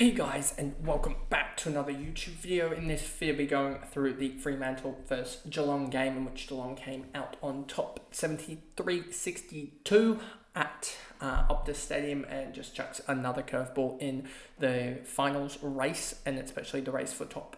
Hey guys, and welcome back to another YouTube video. In this video, we'll be going through the Fremantle versus Geelong game, in which Geelong came out on top 73-62 at Optus Stadium and just chucks another curveball in the finals race, and especially the race for top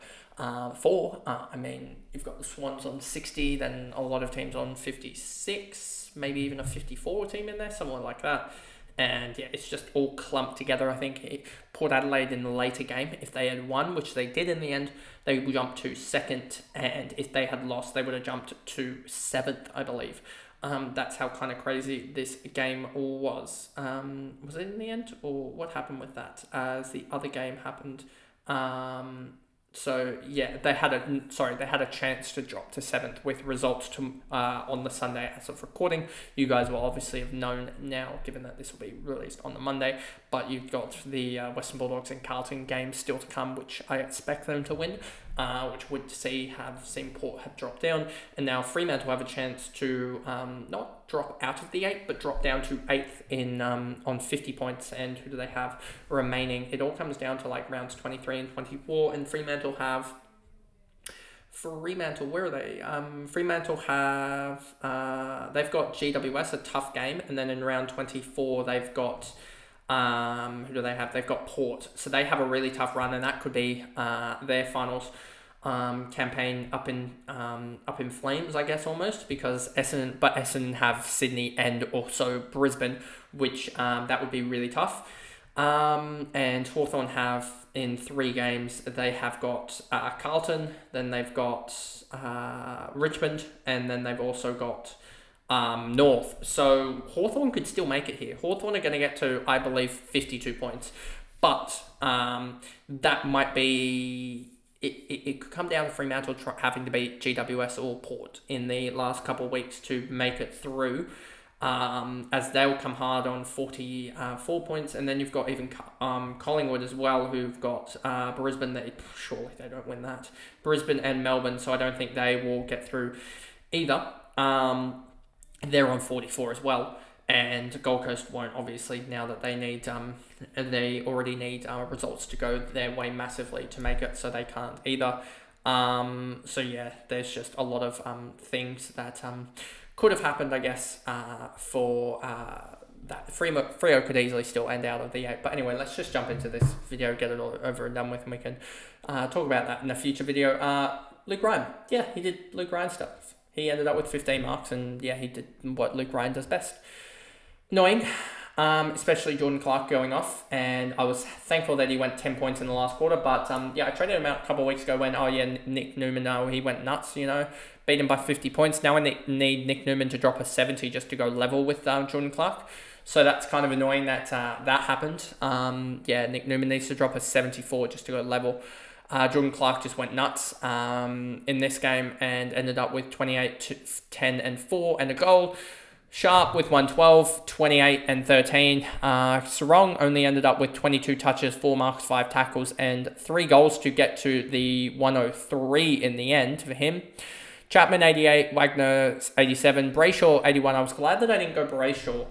four. I mean, you've got the Swans on 60, then a lot of teams on 56, maybe even a 54 team in there, somewhere like that. And yeah, it's just all clumped together. I think Port Adelaide in the later game, if they had won, which they did in the end, they would jump to second. And if they had lost, they would have jumped to seventh, I believe. That's how kind of crazy this game was. Was it in the end? Or what happened with that? As the other game happened. So yeah, they had a chance to drop to seventh with results on the Sunday as of recording. You guys will obviously have known now, given that this will be released on the Monday. But you've got the Western Bulldogs and Carlton games still to come, which I expect them to win. Which would have seen Port have dropped down, and now Fremantle have a chance to not drop out of the 8, but drop down to 8th in on 50 points. And who do they have remaining? It all comes down to like rounds 23 and 24, and Fremantle, where are they? Fremantle have they've got GWS, a tough game, and then in round 24 they've got who do they have? They've got Port, so they have a really tough run, and that could be their finals campaign up in flames, I guess, almost, because Essendon have Sydney and also Brisbane, which that would be really tough. And Hawthorn have in 3 games, they have got Carlton, then they've got Richmond, and then they've also got North. So Hawthorn could still make it here. Hawthorn are going to get to, I believe, 52 points. But that might be... It could come down to Fremantle having to beat GWS or Port in the last couple of weeks to make it through. As they'll come hard on 44 points. And then you've got even Collingwood as well, who've got Brisbane. Surely they don't win that. Brisbane and Melbourne, so I don't think they will get through either. They're on 44 as well, and Gold Coast won't, obviously, now that they already need results to go their way massively to make it, so they can't either. So yeah, there's just a lot of things that could have happened, I guess, for that. Freo could easily still end out of the 8. But anyway, let's just jump into this video, get it all over and done with, and we can talk about that in a future video. Luke Ryan. Yeah, he did Luke Ryan stuff. He ended up with 15 marks, and yeah, he did what Luke Ryan does best. Annoying, especially Jordan Clark going off, and I was thankful that he went 10 points in the last quarter, but yeah, I traded him out a couple of weeks ago when, Nick Newman, he went nuts, beat him by 50 points. Now I need Nick Newman to drop a 70 just to go level with Jordan Clark. So that's kind of annoying that that happened. Yeah, Nick Newman needs to drop a 74 just to go level. Jordan Clark just went nuts in this game and ended up with 28, 10 and 4 and a goal. Sharp with 112, 28 and 13. Sarong only ended up with 22 touches, 4 marks, 5 tackles and 3 goals to get to the 103 in the end for him. Chapman 88, Wagner 87, Brayshaw 81. I was glad that I didn't go Brayshaw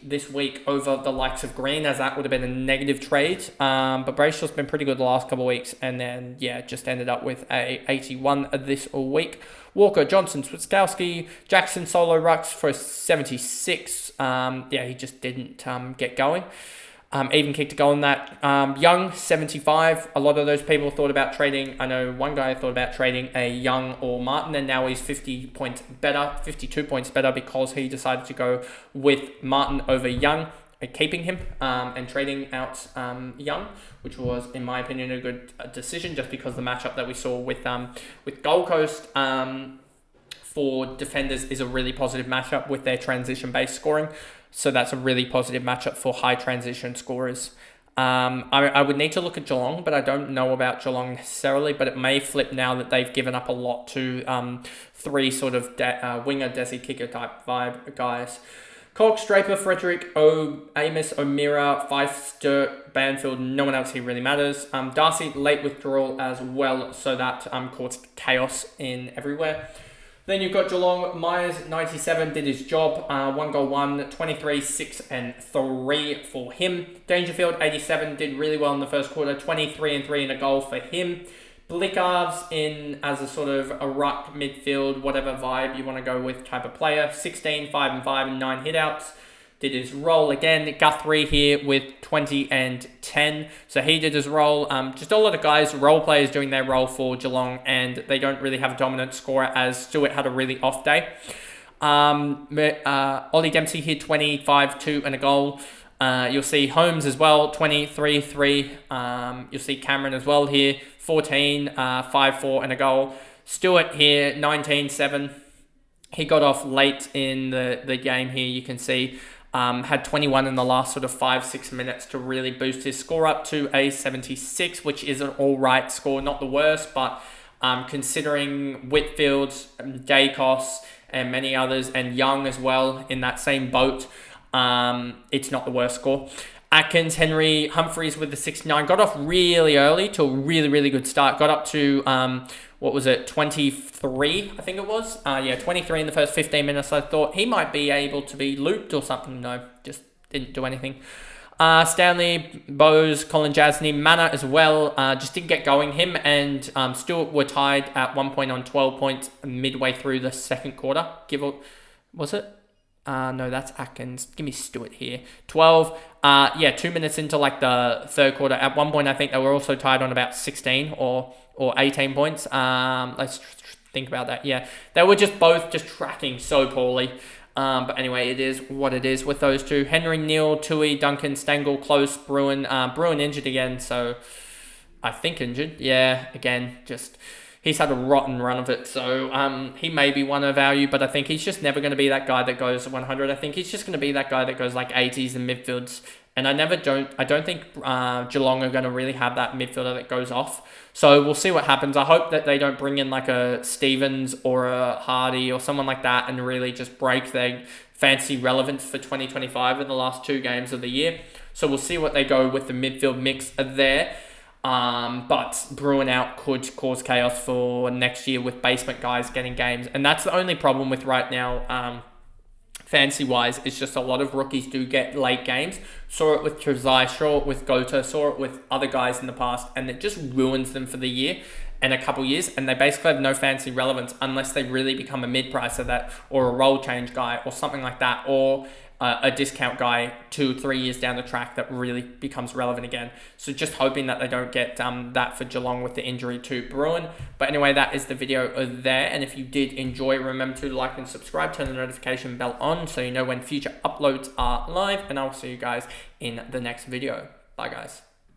this week over the likes of Green, as that would have been a negative trade. But Brayshaw's been pretty good the last couple of weeks, and then yeah, just ended up with a 81 this week. Walker, Johnson, Switkowski, Jackson solo rucks for 76. Yeah, he just didn't get going. Even kicked a goal in that. Young, 75. A lot of those people thought about trading. I know one guy thought about trading a Young or Martin, and now he's 52 points better because he decided to go with Martin over Young, keeping him and trading out Young, which was, in my opinion, a good decision, just because the matchup that we saw with Gold Coast for defenders is a really positive matchup with their transition-based scoring. So that's a really positive matchup for high transition scorers. I would need to look at Geelong, but I don't know about Geelong necessarily, but it may flip now that they've given up a lot to 3 sort of winger, Desi kicker type vibe guys. Cox, Draper, Frederick, Amos, O'Meara, Fife, Sturt, Banfield, no one else here really matters. Darcy, late withdrawal as well, so that caused chaos in everywhere. Then you've got Geelong. Myers, 97, did his job. 1 goal, 23, 6 and 3 for him. Dangerfield, 87, did really well in the first quarter. 23 and 3 and a goal for him. Blickarves in as a sort of a ruck midfield, whatever vibe you want to go with type of player. 16, 5 and 5 and 9 hitouts. Did his role again. Guthrie here with 20 and 10. So he did his role. Just a lot of guys, role players doing their role for Geelong, and they don't really have a dominant scorer as Stewart had a really off day. Ollie Dempsey here, 25, 2 and a goal. You'll see Holmes as well, 23, 3. You'll see Cameron as well here, 14, 5, 4 and a goal. Stewart here, 19, 7. He got off late in the game here, you can see. Had 21 in the last sort of 5-6 minutes to really boost his score up to a 76, which is an all-right score, not the worst, but considering Whitfield, Dacos, and many others, and Young as well in that same boat, it's not the worst score. Atkins, Henry, Humphreys with the 69. Got off really early to a really, really good start. Got up to, 23, I think it was? 23 in the first 15 minutes. I thought he might be able to be looped or something. No, just didn't do anything. Stanley, Bose, Colin Jasney, Manor as well. Just didn't get going. Him and Stewart were tied at one point on 12 points midway through the second quarter. Was it? No, that's Atkins. Give me Stewart here. 12. 2 minutes into like the third quarter. At one point, I think they were also tied on about 16 or 18 points. Let's think about that. Yeah, they were just both just tracking so poorly. But anyway, it is what it is with those two. Henry, Neal, Tui, Duncan, Stengel, Close, Bruin. Bruin injured again, so I think injured. Yeah, again, just... He's had a rotten run of it, so he may be one of value, but I think he's just never going to be that guy that goes 100. I think he's just going to be that guy that goes like 80s and midfields. And I don't think Geelong are going to really have that midfielder that goes off. So we'll see what happens. I hope that they don't bring in like a Stevens or a Hardy or someone like that and really just break their fancy relevance for 2025 in the last 2 games of the year. So we'll see what they go with the midfield mix there. But Bruin out could cause chaos for next year with basement guys getting games. And that's the only problem with right now, fancy-wise, is just a lot of rookies do get late games. Saw it with Trezai, saw it with Gota, saw it with other guys in the past, and it just ruins them for the year and a couple years, and they basically have no fancy relevance unless they really become a mid-pricer that, or a role change guy or something like that, or a discount guy 2-3 years down the track that really becomes relevant again. So just hoping that they don't get that for Geelong with the injury to Bruin. But anyway, that is the video there. And if you did enjoy, remember to like and subscribe, turn the notification bell on so you know when future uploads are live. And I'll see you guys in the next video. Bye, guys.